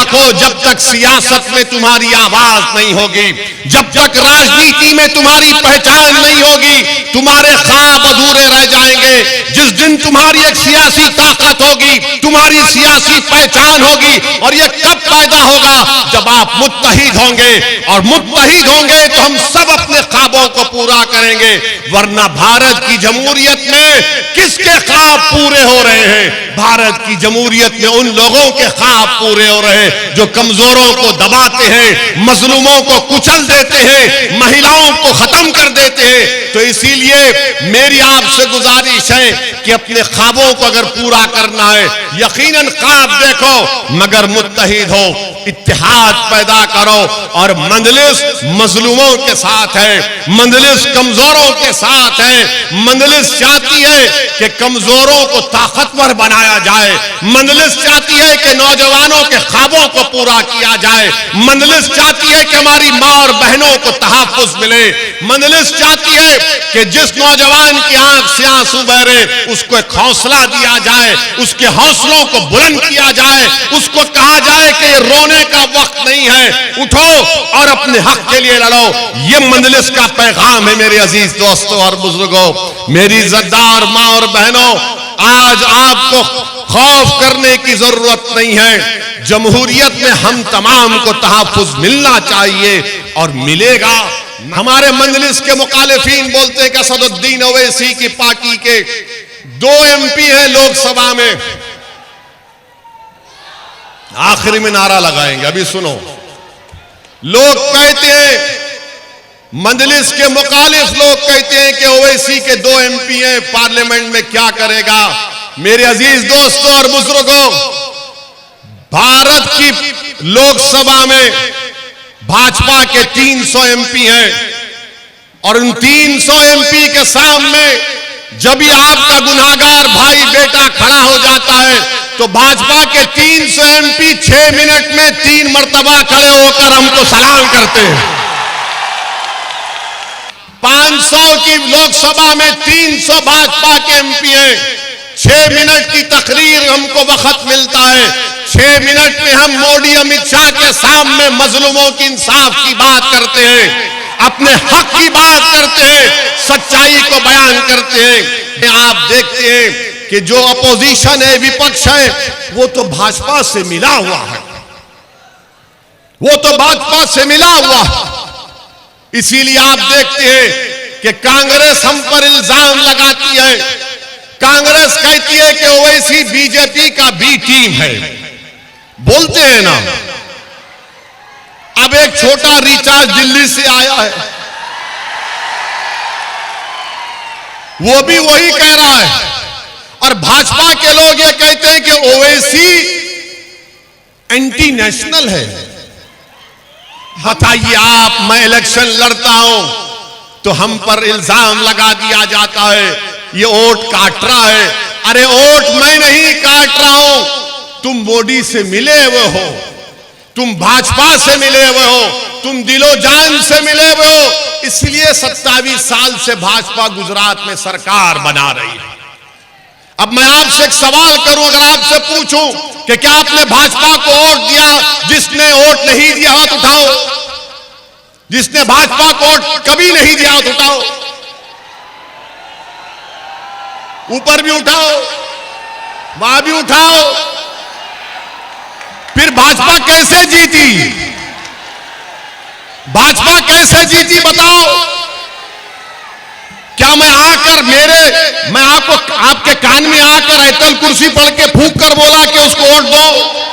रखो, जब तक सियासत में तुम्हारी आवाज नहीं होगी, जब तक राजनीति में तुम्हारी पहचान नहीं होगी, तुम्हारे ख्वाब अधूरे रह जाएंगे। जिस दिन तुम्हारी एक सियासी ताकत होगी, तुम्हारी सियासी पहचान होगी, और ये कब पैदा होगा? जब आप मुत्तहिद होंगे, और मुत्तहिद होंगे तो हम सब अपने ख्वाबों को पूरा करेंगे। वरना भारत की जमहूरियत में किसके ख्वाब पूरे हो रहे हैं? भारत की जमहूरियत में उन लोगों के ख्वाब पूरे हो रहे हैं जो कमजोरों को दबाते हैं, मजलूमों को कुचल देते हैं, महिलाओं को खत्म कर देते हैं। तो इसीलिए मेरी आपसे गुजारिश है कि अपने ख्वाबों को अगर पूरा करना है, यकीनन ख्वाब देखो, मगर मुत्तहिद हो, इत्तेहाद पैदा करो। और मंजलिस मजलूमों के साथ है, मंजलिस कमजोरों के साथ है। मंजलिस चाहती है कि कमजोरों को ताकतवर बनाया जाए, मंजलिस चाहती है कि नौजवानों के ख्वाबों को पूरा किया जाए, मंजलिस चाहती है कि हमारी माँ और बहनों को तहफ्फुज मिले, मंजलिस चाहती है कि जिस नौजवान की आंख से आंसू बह रहे उसको एक हौसला दिया जाए, उसके हौसलों को बुलंद किया जाए, उसको कहा जाए कि ये रोने का वक्त नहीं है, उठो और अपने हक के लिए लड़ो। ये मंजलिस का पैगाम है मेरे अजीज दोस्तों और बुजुर्गों, मेरी इज्जतदार माँ और बहनों। आज आपको खौफ करने की जरूरत नहीं है। जमहूरियत में हम तमाम को तहफ्फुज मिलना चाहिए और मिलेगा। हमारे मंजलिस के मुखालिफीन बोलते हैं कि असदुद्दीन ओवैसी की पार्टी के 2 MP हैं लोकसभा में। आखिरी में नारा लगाएंगे, अभी सुनो। लोग कहते हैं, मंजलिस के मुखालिफ लोग कहते हैं कि ओवैसी के 2 MP हैं, पार्लियामेंट में क्या करेगा? मेरे अजीज दोस्तों और बुजुर्गों, भारत की लोकसभा में भाजपा के 300 MP हैं, और उन 300 MP के सामने जब भी आपका गुनाहगार भाई बेटा खड़ा हो जाता है तो भाजपा के 300 MP 6 मिनट में 3 मर्तबा खड़े होकर हमको सलाम करते हैं। 500 की लोकसभा में 300 भाजपा के MP हैं। 6 मिनट की तकरीर हमको वक्त मिलता है। 6 मिनट में हम मोदी अमित शाह के सामने मजलूमों की इंसाफ की बात करते हैं, अपने हक की बात करते हैं, सच्चाई को बयान करते हैं। आप देखते हैं कि जो अपोजिशन है, विपक्ष है, वो तो भाजपा से मिला हुआ है, वो तो भाजपा से मिला हुआ है। इसीलिए आप देखते हैं कि कांग्रेस हम पर इल्जाम लगाती है। कांग्रेस कहती है कि ओवैसी बीजेपी का बी टीम है, बोलते हैं ना। अब एक छोटा रिचार्ज दिल्ली से आया है, वो भी वही कह रहा है। और भाजपा के लोग ये कहते हैं कि ओवैसी एंटी नेशनल है। बताइए आप, मैं इलेक्शन लड़ता हूं तो हम पर इल्जाम लगा दिया जाता है ये वोट काट रहा है। अरे वोट मैं नहीं काट रहा हूं, तुम मोदी से मिले हुए हो, तुम भाजपा से मिले हुए हो, तुम दिलो जान से मिले हुए हो। इसलिए 27 साल से भाजपा गुजरात में सरकार बना रही है। अब मैं आपसे एक सवाल करूं, अगर आपसे पूछूं कि क्या आपने भाजपा को वोट दिया? जिसने वोट नहीं दिया हाथ उठाओ। जिसने भाजपा को वोट कभी नहीं दिया हाथ उठाओ। ऊपर भी उठाओ, वहां भी उठाओ। फिर भाजपा कैसे जीती? भाजपा कैसे जीती बताओ? क्या मैं आपके कान में आकर ऐतल कुर्सी पढ़ के फूंक कर बोला कि उसको वोट दो?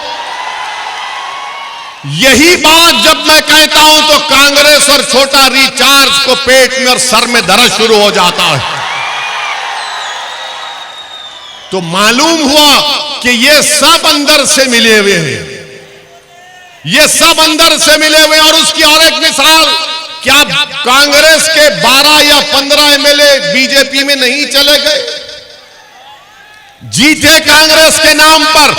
यही बात जब मैं कहता हूं तो कांग्रेस और छोटा रिचार्ज को पेट में और सर में दर्द शुरू हो जाता है। तो मालूम हुआ कि ये सब अंदर से मिले हुए हैं, ये सब अंदर से मिले हुए। और उसकी और एक मिसाल, क्या कांग्रेस के 12 या 15 MLA बीजेपी में नहीं चले गए? जीते कांग्रेस के नाम पर।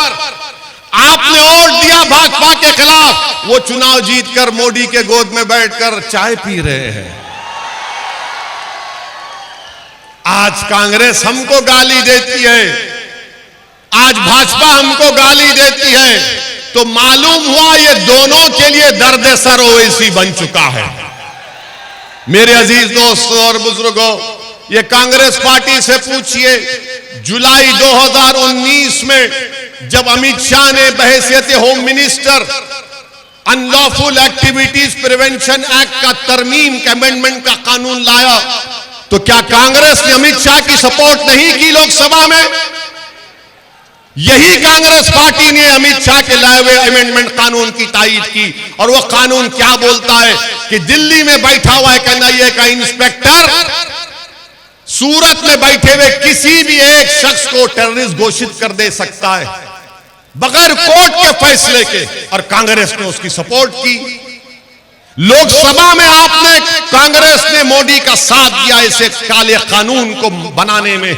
आपने वोट दिया भाजपा के खिलाफ, वो चुनाव जीतकर मोदी के गोद में बैठकर चाय पी रहे हैं। आज कांग्रेस हमको गाली देती है, आज भाजपा हमको गाली देती है। तो मालूम हुआ ये दोनों के लिए दर्द सर ओवैसी बन चुका है। मेरे अजीज दोस्तों और बुजुर्गों, ये कांग्रेस पार्टी से पूछिए, जुलाई 2019 में जब अमित शाह ने बहैसियत home minister unlawful activities prevention act का तरमीम अमेंडमेंट का कानून लाया, तो क्या कांग्रेस ने अमित शाह की सपोर्ट नहीं की लोकसभा में? यही कांग्रेस पार्टी ने अमित शाह के लाए हुए अमेंडमेंट कानून की तायीद की। और वो कानून क्या बोलता है कि दिल्ली में बैठा हुआ एक एनआईए का इंस्पेक्टर सूरत में बैठे हुए किसी भी एक शख्स को टेररिस्ट घोषित कर दे सकता है बगैर कोर्ट के फैसले के। और कांग्रेस ने उसकी सपोर्ट की। लोकसभा में आपने, कांग्रेस ने मोदी का साथ दिया इसे काले कानून को बनाने में।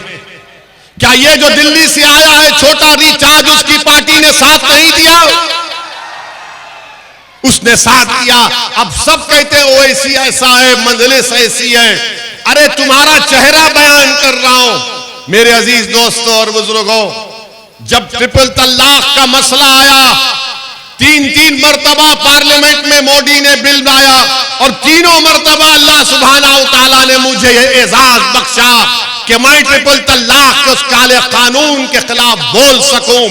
क्या ये जो दिल्ली से आया है छोटा रिचार्ज, उसकी पार्टी ने साथ नहीं दिया? उसने साथ दिया। अब सब कहते हैं ओवैसी ऐसा है, मजलिस ऐसी है। अरे तुम्हारा चेहरा बयान कर रहा हूं। मेरे अजीज दोस्तों और बुजुर्गों, जब ट्रिपल तलाक का मसला आया, तीन मर्तबा पार्लियामेंट में मोदी ने बिल लाया और तीनों मर्तबा अल्लाह सुब्हानहू तआला ने मुझे यह एजाज बख्शा कि मैं ट्रिपल तलाक के उस काले कानून के खिलाफ बोल सकूं,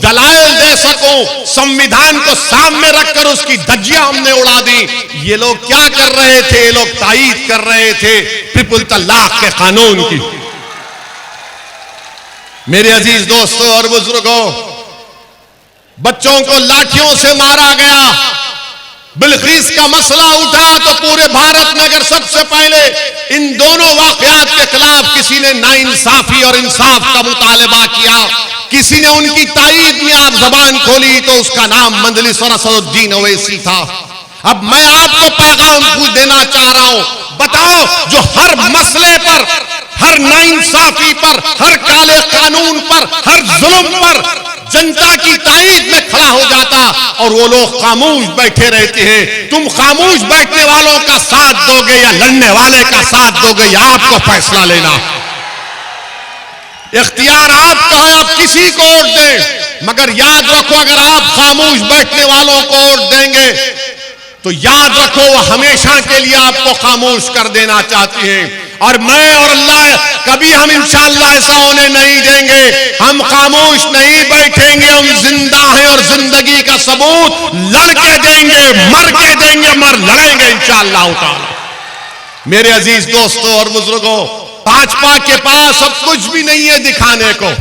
दलाइल दे सकूं, संविधान को सामने रखकर उसकी धज्जियां हमने उड़ा दी। ये लोग क्या कर रहे थे? ये लोग तायीद कर रहे थे ट्रिपल तलाक के कानून की। मेरे अजीज दोस्तों और बुजुर्गों, बच्चों को लाठियों से मारा गया। बिल्किस का मसला उठा तो पूरे भारत में अगर सबसे पहले इन दोनों वाकयात के खिलाफ किसी ने नाइंसाफी और इंसाफ का मुतालबा किया, किसी ने उनकी तायीद में आप जबान खोली, तो उसका नाम मजलिस और असदुद्दीन ओवैसी था। अब मैं आपको पैगाम पूछ देना चाह रहा हूं, बताओ जो हर मसले पर, हर नाइंसाफी पर, हर काले कानून पर, हर जुल्म पर जनता की तायीद में खड़ा हो जाता और वो लोग खामोश बैठे रहते हैं, तुम खामोश बैठने वालों का साथ दोगे या लड़ने वाले का साथ दोगे, या आपको फैसला लेना। इख्तियार आपका है, आप किसी को वोट दें, मगर याद रखो अगर आप खामोश बैठने वालों को वोट देंगे तो याद रखो वो हमेशा के लिए आपको खामोश कर देना चाहती हैं। और मैं और अल्लाह कभी हम इंशाअल्लाह ऐसा होने नहीं देंगे। हम खामोश नहीं बैठेंगे, हम जिंदा हैं और जिंदगी का सबूत लड़के देंगे, मर के देंगे, मर लड़ेंगे इंशाअल्लाह ताला। मेरे अजीज दोस्तों और बुजुर्गों, भाजपा के पास अब कुछ भी नहीं है दिखाने को।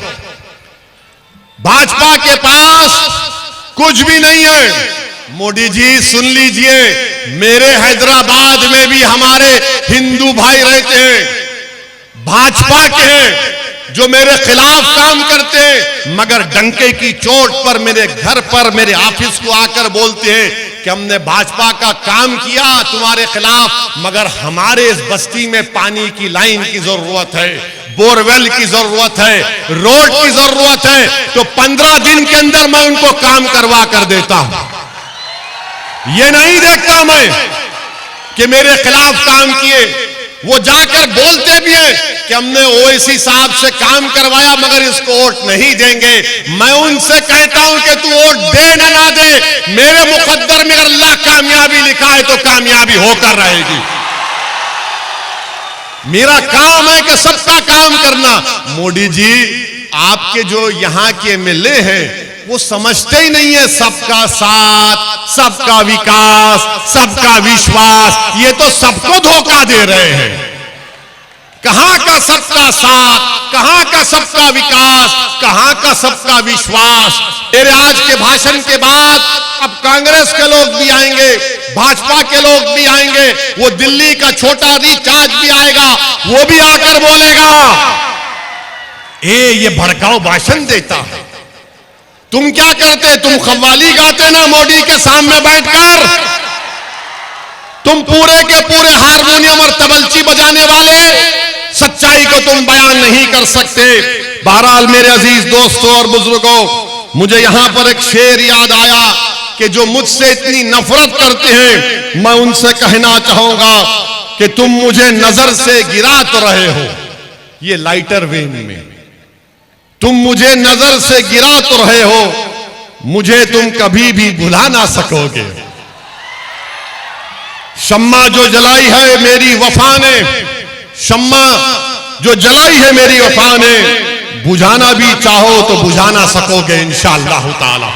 भाजपा के पास कुछ भी नहीं है। मोदी जी सुन लीजिए, मेरे हैदराबाद में भी हमारे हिंदू भाई रहते हैं, भाजपा के हैं, जो मेरे खिलाफ काम करते हैं, मगर डंके की चोट पर मेरे घर पर, मेरे ऑफिस को आकर बोलते हैं कि हमने भाजपा का काम किया तुम्हारे खिलाफ, मगर हमारे इस बस्ती में पानी की लाइन की जरूरत है, बोरवेल की जरूरत है, रोड की जरूरत है, तो 15 दिन के अंदर मैं उनको काम करवा कर देता हूं। ये नहीं देखता मैं कि मेरे खिलाफ काम किए। वो जाकर बोलते भी हैं कि हमने ओवैसी साहब से काम करवाया मगर इसको वोट नहीं देंगे। मैं उनसे कहता हूं कि तू वोट दे ना दे, मेरे मुकद्दर में अल्लाह कामयाबी लिखा है तो कामयाबी होकर रहेगी। मेरा काम है कि सबका काम करना। मोदी जी, आपके जो यहां के एमएलए हैं वो समझते ही नहीं है सबका साथ, सबका विकास, सबका विश्वास। ये तो सबको धोखा दे रहे हैं। कहां का सबका साथ, कहां का सबका विकास, कहां का सबका विश्वास। मेरे आज के भाषण के बाद अब कांग्रेस के लोग भी आएंगे, भाजपा के लोग भी आएंगे, वो दिल्ली का छोटा रिचार्ज भी आएगा, वो भी आकर बोलेगा ये भड़काऊ भाषण देता है। तुम क्या करते? तुम कव्वाली गाते ना मोदी के सामने बैठकर, तुम पूरे के पूरे हारमोनियम और तबलची बजाने वाले, सच्चाई को तुम बयान नहीं कर सकते। बहरहाल मेरे अजीज दोस्तों और बुजुर्गों, मुझे यहां पर एक शेर याद आया कि जो मुझसे इतनी नफरत करते हैं, मैं उनसे कहना चाहूंगा कि तुम मुझे नजर से गिरा तो रहे हो, ये लाइटर वेन में तुम मुझे नजर से गिरा तो रहे हो, मुझे तुम कभी भी भुला ना सकोगे। शम्मा जो जलाई है मेरी वफा ने, शम्मा जो जलाई है मेरी वफा ने, बुझाना भी चाहो तो बुझा ना सकोगे इंशाअल्लाह ताला।